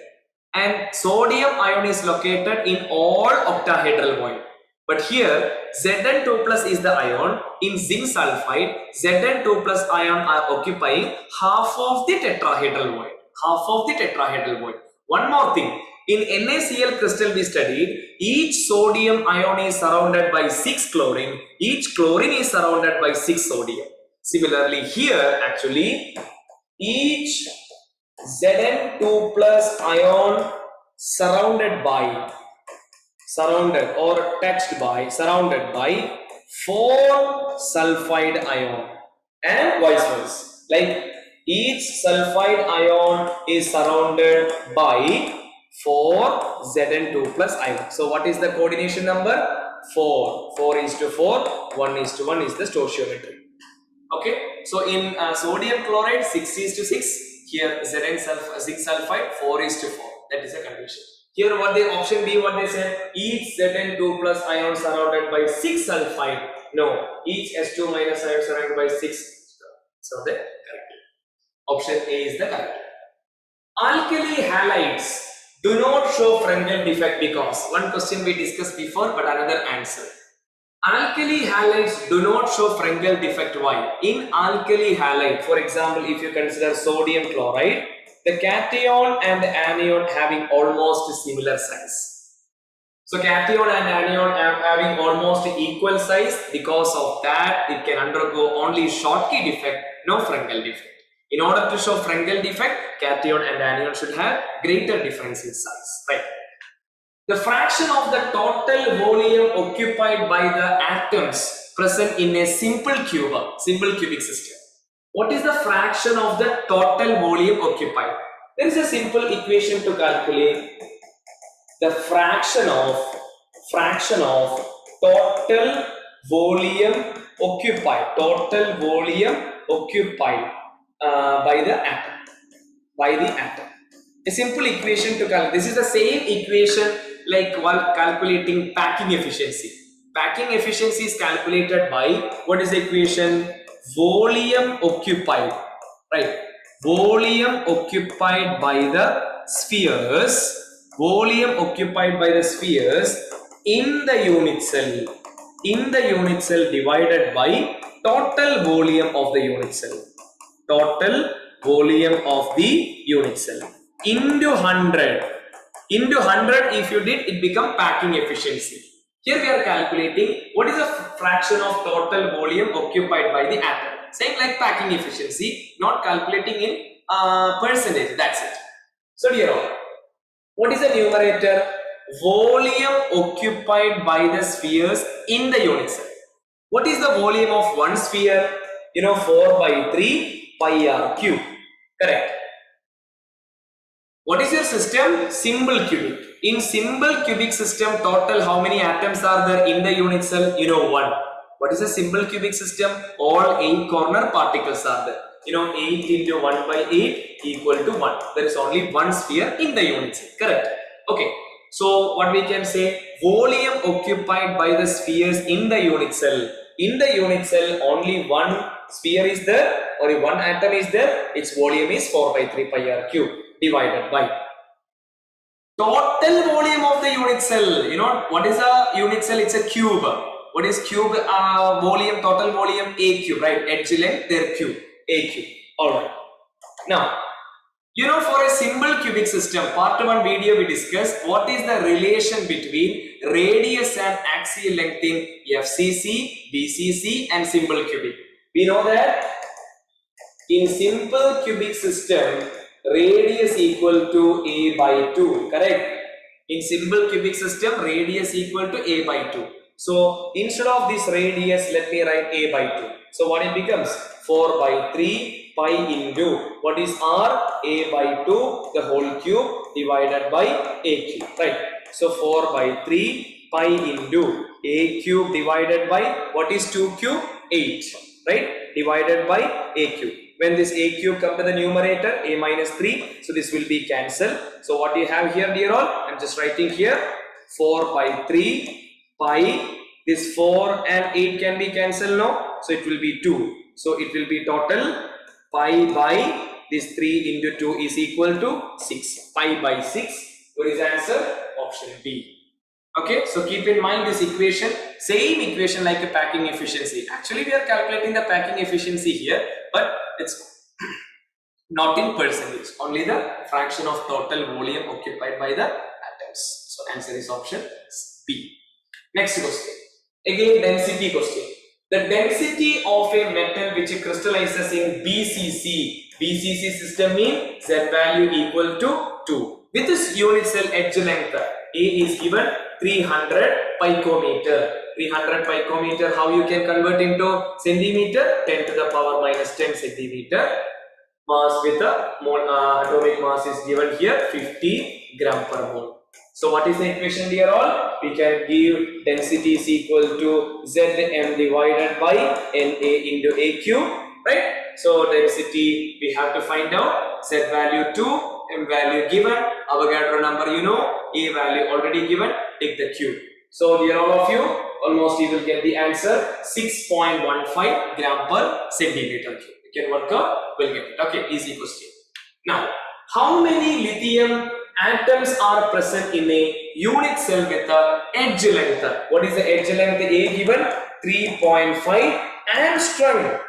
and sodium ion is located in all octahedral void. But here Zn2 plus is the ion. In zinc sulfide, Zn2 plus ion are occupying half of the tetrahedral void. Half of the tetrahedral void. One more thing. In NaCl crystal we studied, each sodium ion is surrounded by 6 chlorine. Each chlorine is surrounded by 6 sodium. Similarly here actually, each Zn2 plus ion surrounded by or touched by, surrounded by 4 sulfide ion, and vice versa. Like each sulfide ion is surrounded by 4 Zn2 plus ion. So what is the coordination number? 4. 4 is to 4, 1 is to 1 is the stoichiometry. Okay, so in sodium chloride 6 is to 6. Here zinc sulfide 4 is to 4. That is the condition. Here what the option B, what they said, each Zn2 plus ion surrounded by 6 sulfide. No, each S2 minus ion surrounded by 6. So the correct. Option A is the correct. Alkali halides do not show Frenkel defect because one question we discussed before, but another answer. Alkali halides do not show Frenkel defect. Why? In alkali halide, for example, if you consider sodium chloride, the cation and the anion having almost similar size. So cation and anion are having almost equal size. Because of that, it can undergo only Schottky defect, no Frenkel defect. In order to show Frenkel defect, cation and anion should have greater difference in size. Right. The fraction of the total volume occupied by the atoms present in a simple cubic system. What is the fraction of the total volume occupied? There is a simple equation to calculate the fraction of total volume occupied by the atom. A simple equation to calculate. This is the same equation like while calculating packing efficiency. Packing efficiency is calculated by, what is the equation? Volume occupied, right? Volume occupied by the spheres. Volume occupied by the spheres in the unit cell. In the unit cell divided by total volume of the unit cell. Total volume of the unit cell into 100. Into 100, if you did, it become packing efficiency. Here we are calculating what is the fraction of total volume occupied by the atom. Same like packing efficiency, not calculating in percentage. That's it. So dear all, what is the numerator? Volume occupied by the spheres in the unit cell. What is the volume of one sphere? 4 by 3 pi r cube. Correct. What is your system? Simple cubic. In simple cubic system, total how many atoms are there in the unit cell? 1. What is a simple cubic system? All 8 corner particles are there. 8 into 1 by 8 equal to 1. There is only one sphere in the unit cell. Correct. Okay. So what we can say? Volume occupied by the spheres in the unit cell. In the unit cell, only one sphere is there or one atom is there. Its volume is 4 by 3 pi r cube divided by total volume of the unit cell. What is a unit cell? It's a cube. What is cube volume? Total volume a cube, right? Edge length, their cube, a cube. Alright. Now, for a simple cubic system, part 1 video we discussed what is the relation between radius and axial length in FCC, BCC and simple cubic. We know that in simple cubic system, radius equal to a by 2, correct? In simple cubic system, radius equal to a by 2. So instead of this radius, let me write a by 2. So what it becomes? 4 by 3 pi into, what is r? A by 2, the whole cube divided by a cube, right? So 4 by 3 pi into a cube divided by, what is 2 cube? 8, right? Divided by a cube. When this a cube come to the numerator, a minus 3, so this will be cancelled. So what you have here, dear all, I'm just writing here 4 by 3 pi, this 4 and 8 can be cancelled now, so it will be 2. So it will be total pi by this 3 into 2 is equal to 6. Pi by 6. What is the answer? Option B. Okay, so keep in mind this equation, same equation like a packing efficiency. Actually, we are calculating the packing efficiency here, but it's not in percentage, only the fraction of total volume occupied by the atoms. So answer is option B. Next question. Again, density question. The density of a metal which crystallizes in BCC system means Z value equal to 2. With this unit cell edge length, A is given 300 picometer. 300 picometer, how you can convert into centimeter? 10 to the power minus 10 centimeter. Mass with the atomic mass is given here 50 gram per mole. So what is the equation dear all? We can give density is equal to Zm divided by Na into A cube, right? So density we have to find out. Z value 2, M value given, Avogadro number A value already given, take the cube. So dear all of you, almost you will get the answer 6.15 gram per centimeter cube. You can work out, we'll get it. Okay, easy question. Now, How many lithium atoms are present in a unit cell with a edge length? What is the edge length? A given 3.5 angstrom.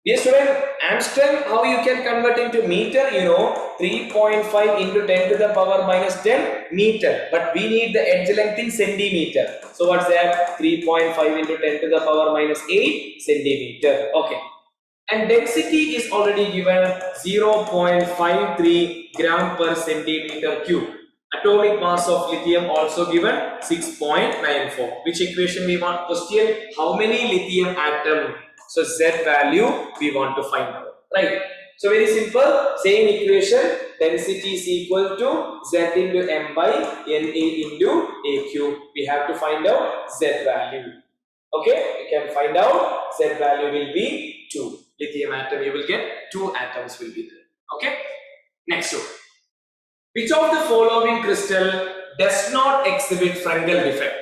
Dear student, angstrom, how you can convert into meter? You know, 3.5 into 10 to the power minus 10 meter. But we need the edge length in centimeter. So what's that? 3.5 into 10 to the power minus 8 centimeter. Okay. And density is already given 0.53 gram per centimeter cube. Atomic mass of lithium also given 6.94. Which equation we want? Question: how many lithium atom? So Z value we want to find out, right? So very simple, same equation, density is equal to Z into M by Na into A cube. We have to find out Z value. Okay, you can find out Z value will be 2. Lithium atom, you will get 2 atoms will be there. Okay, next one. Which of the following crystal does not exhibit Frenkel defect?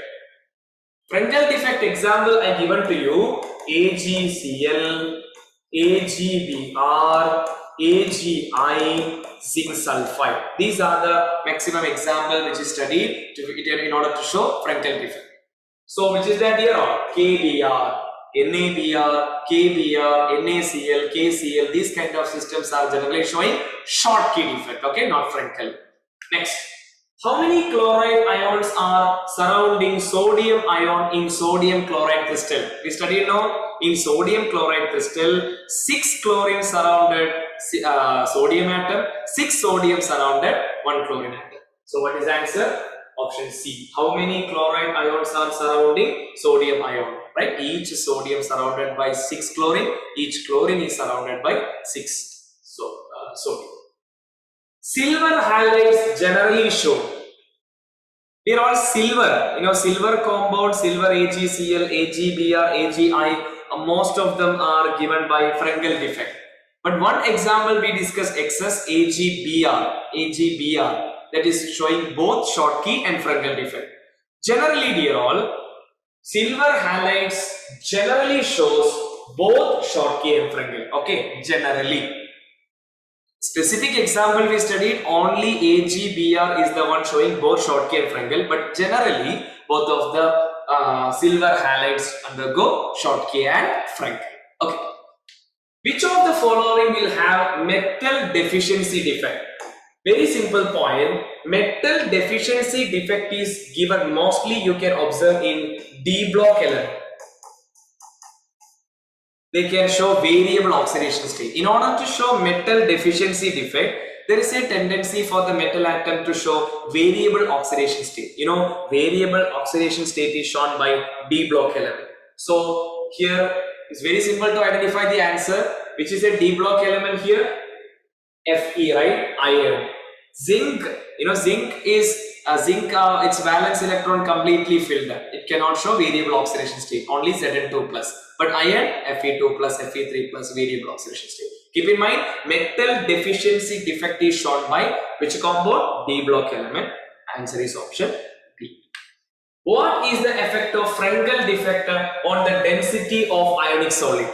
Frenkel defect example I given to you: AgCl, AgBr, AgI, zinc sulfide. These are the maximum example which is studied in order to show Frenkel defect. So which is that here? KBr, NABr, KBr, NaCl, KCl. These kind of systems are generally showing Schottky defect. Okay, not Frenkel. Next. How many chloride ions are surrounding sodium ion in sodium chloride crystal? We studied now in sodium chloride crystal, 6 chlorine surrounded sodium atom, 6 sodium surrounded 1 chlorine atom. So what is the answer? Option C. How many chloride ions are surrounding sodium ion? Right? Each sodium surrounded by 6 chlorine. Each chlorine is surrounded by 6 sodium. Silver halides generally show. They are all silver. You know, silver compound, silver AgCl, AgBr, AgI. Most of them are given by Frenkel defect. But one example we discussed excess AgBr. That is showing both Schottky and Frenkel defect. Generally, dear all, silver halides generally shows both Schottky and Frenkel. Okay, generally. Specific example we studied, only AgBr is the one showing both Schottky and Frenkel, but generally both of the silver halides undergo Schottky and Frenkel. Okay. Which of the following will have metal deficiency defect? Very simple point. Metal deficiency defect is given mostly you can observe in D block element. They can show variable oxidation state. In order to show metal deficiency defect, there is a tendency for the metal atom to show variable oxidation state. You know, variable oxidation state is shown by D block element. So here it's very simple to identify the answer. Which is a D block element here? Fe, right? Iron. Zinc, you know, zinc is its valence electron completely filled up. It cannot show variable oxidation state, only Zn2 plus. But iron, Fe2 plus, Fe3 plus, variable oxidation state. Keep in mind, metal deficiency defect is shown by which compound? D block element. Answer is option B. What is the effect of Frenkel defect on the density of ionic solid?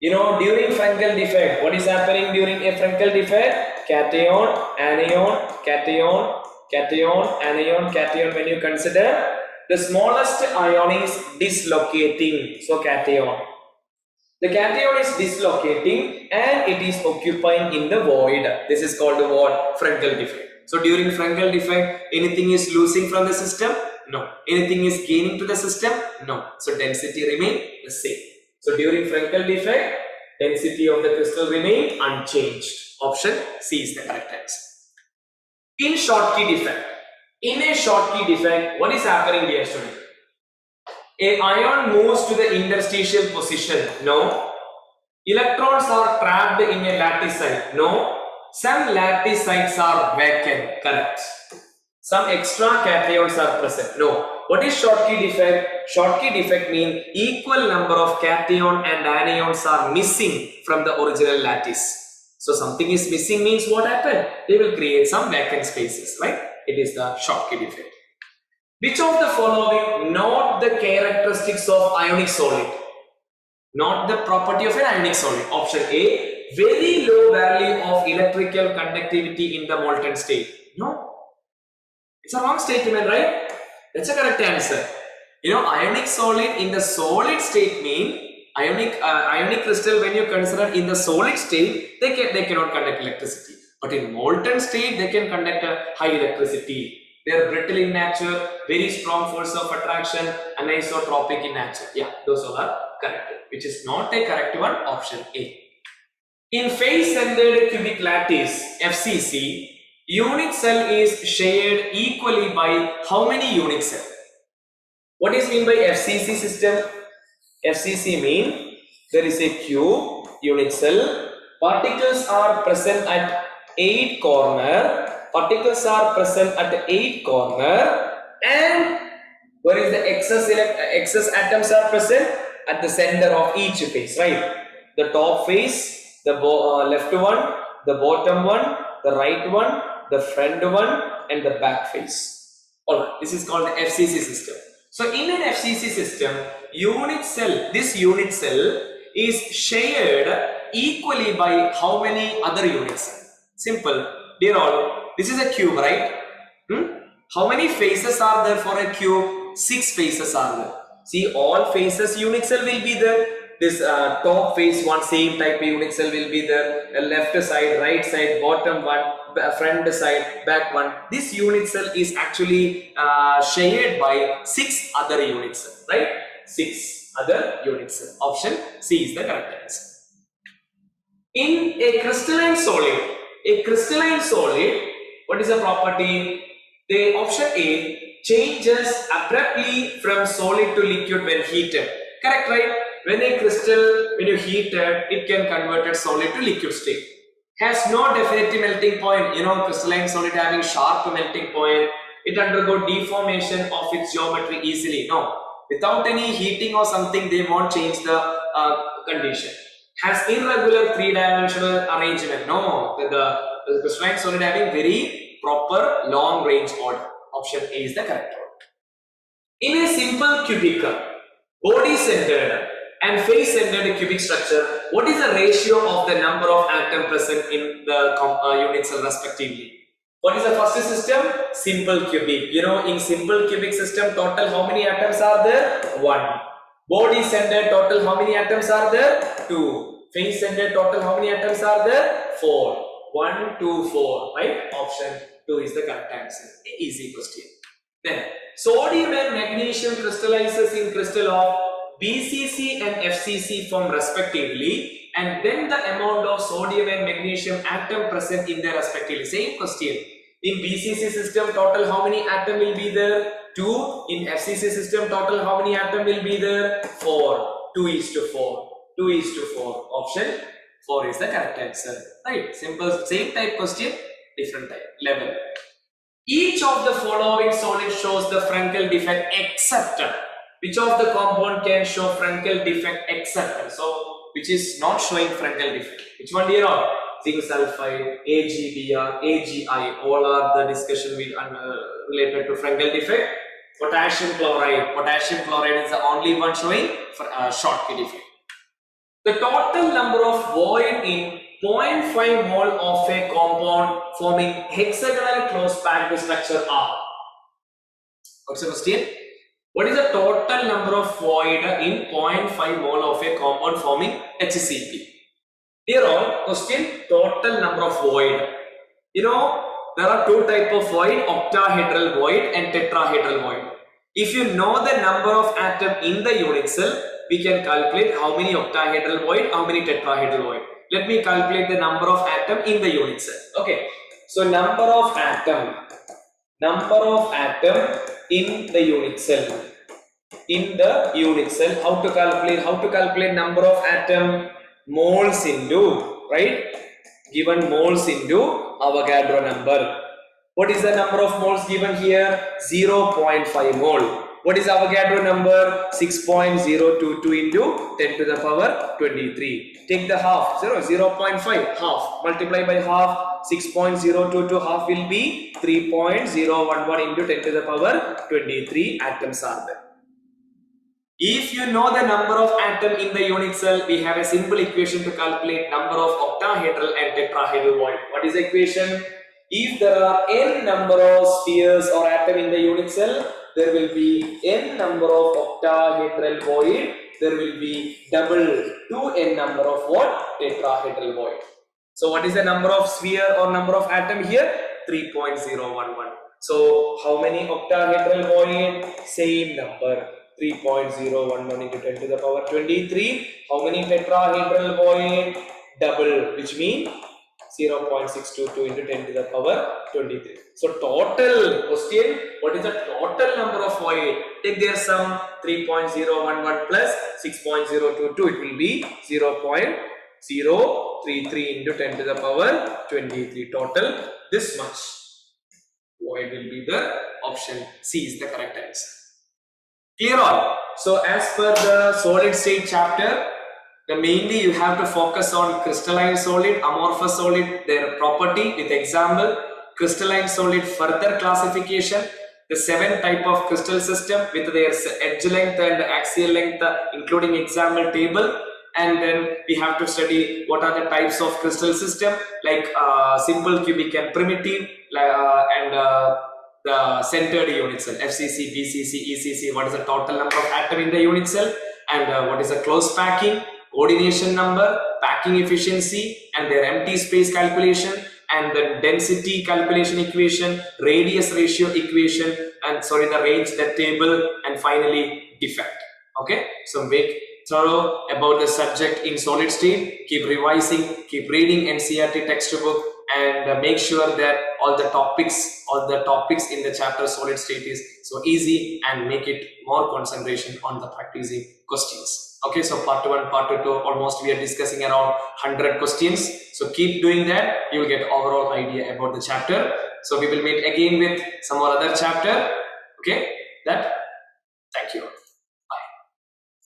You know, during Frenkel defect, what is happening during a Frenkel defect? Cation, anion, cation, cation, anion, cation. When you consider, the smallest ion is dislocating. So cation. The cation is dislocating and it is occupying in the void. This is called the what? Frenkel defect. So during Frenkel defect, anything is losing from the system? No. Anything is gaining to the system? No. So density remain the same. So during Frenkel defect, density of the crystal remain unchanged. Option C is the correct answer. In Schottky defect, in a Schottky defect, what is happening, dear student? A ion moves to the interstitial position. No. Electrons are trapped in a lattice site. No. Some lattice sites are vacant. Correct. Some extra cations are present. No. What is Schottky defect? Schottky defect means equal number of cation and anions are missing from the original lattice. So something is missing means what happened? They will create some vacant spaces, right? It is the Schottky defect. Which of the following not the characteristics of ionic solid? Not the property of an ionic solid. Option A, very low value of electrical conductivity in the molten state. No, it's a wrong statement, right? That's a correct answer. Ionic solid in the solid state mean ionic crystal, when you consider in the solid state, they cannot conduct electricity. But in molten state, they can conduct a high electricity. They are brittle in nature, very strong force of attraction, anisotropic in nature. Yeah, those all are correct. Which is not a correct one, option A. In face-centered cubic lattice, FCC, unit cell is shared equally by how many unit cells? What is mean by FCC system? FCC mean there is a cube, unit cell, particles are present at 8 corner, and where is the excess atoms are present? At the center of each face, right? The top face, the left one, the bottom one, the right one, the front one, and the back face. Alright, this is called the FCC system. So in an FCC system, this unit cell is shared equally by how many other units? Simple. Dear all, this is a cube, right? How many faces are there for a cube? 6 faces are there. See, all faces unit cell will be there. This top face one, same type of unit cell will be there. Left side, right side, bottom one, front side, back one. This unit cell is actually shared by 6 other unit cells, right? 6 other unit cells. Option C is the correct answer. In a crystalline solid, what is the property? The option A changes abruptly from solid to liquid when heated. Correct, right? When a crystal, when you heat it, it can convert a solid to liquid state. Has no definitive melting point. Crystalline solid having sharp melting point. It undergo deformation of its geometry easily. No, without any heating or something, they won't change the condition. Has irregular 3-dimensional arrangement. No, the crystalline solid having very proper long range order. Option A is the correct one. In a simple cubical, body-centered and face-centered cubic structure, what is the ratio of the number of atoms present in the unit cell respectively? What is the first system? Simple cubic. In simple cubic system, total how many atoms are there? 1. Body-centered, total how many atoms are there? 2. Face-centered, total how many atoms are there? 4. 1, 2, 4. Right? Option 2 is the correct answer. Easy question. Then, sodium and magnesium crystallizes in crystal of BCC and FCC form respectively, and then the amount of sodium and magnesium atom present in their respectively. Same question. In BCC system, total how many atom will be there? 2. In FCC system, total how many atom will be there? 4. 2:4. 2:4. Option 4 is the correct answer. Right? Simple. Same type question, different type level. Each of the following solids shows the Frankel defect except. Which of the compound can show Frankel defect except? So, which is not showing Frankel defect? Which one, dear all? Zinc sulfide, AgBr, AgI, all are the discussion with related to Frankel defect. Potassium chloride. Potassium chloride is the only one showing for Schottky defect. The total number of void in 0.5 mole of a compound forming hexagonal close packed structure are. What's the question? What is the total number of void in 0.5 mole of a compound forming HCP? Here all, question, total number of void. There are 2 types of void, octahedral void and tetrahedral void. If you know the number of atom in the unit cell, we can calculate how many octahedral void, how many tetrahedral void. Let me calculate the number of atom in the unit cell. Okay, so number of atom in the unit cell. How to calculate number of atom? Moles into, right? Given moles into Avogadro number. What is the number of moles given here? 0.5 mole. What is Avogadro number? 6.022 into 10 to the power 23. Take the half, 0.5, half. Multiply by half, 6.022 half will be 3.011 into 10 to the power 23 atoms are there. If you know the number of atom in the unit cell, we have a simple equation to calculate number of octahedral and tetrahedral void. What is the equation? If there are n number of spheres or atom in the unit cell, there will be n number of octahedral void. There will be double to n number of what? Tetrahedral void. So what is the number of sphere or number of atom here? 3.011. So how many octahedral void? Same number. 3.011 into 10 to the power 23. How many tetrahedral void? Double, which means 0.622 into 10 to the power 23. So total question, what is the total number of void? Take their sum, 3.011 plus 6.022, it will be 0.033 into 10 to the power 23. Total this much void will be the option C is the correct answer. Clear all? So as per the solid state chapter, mainly you have to focus on crystalline solid, amorphous solid, their property with example, crystalline solid further classification, the 7 type of crystal system with their edge length and axial length including example table, and then we have to study what are the types of crystal system like simple, cubic and primitive the centered unit cell, FCC, BCC, ECC, what is the total number of atom in the unit cell, and what is the close packing, coordination number, packing efficiency, and their empty space calculation, and the density calculation equation, radius ratio equation, and the range, the table, and finally defect. Okay, so make thorough about the subject in solid state, keep revising, keep reading NCERT textbook, and make sure that all the topics in the chapter solid state is so easy, and make it more concentration on the practicing questions. Okay, so part 1, part 2, almost we are discussing around 100 questions. So keep doing that, you will get overall idea about the chapter. So we will meet again with some more other chapter. Okay, thank you.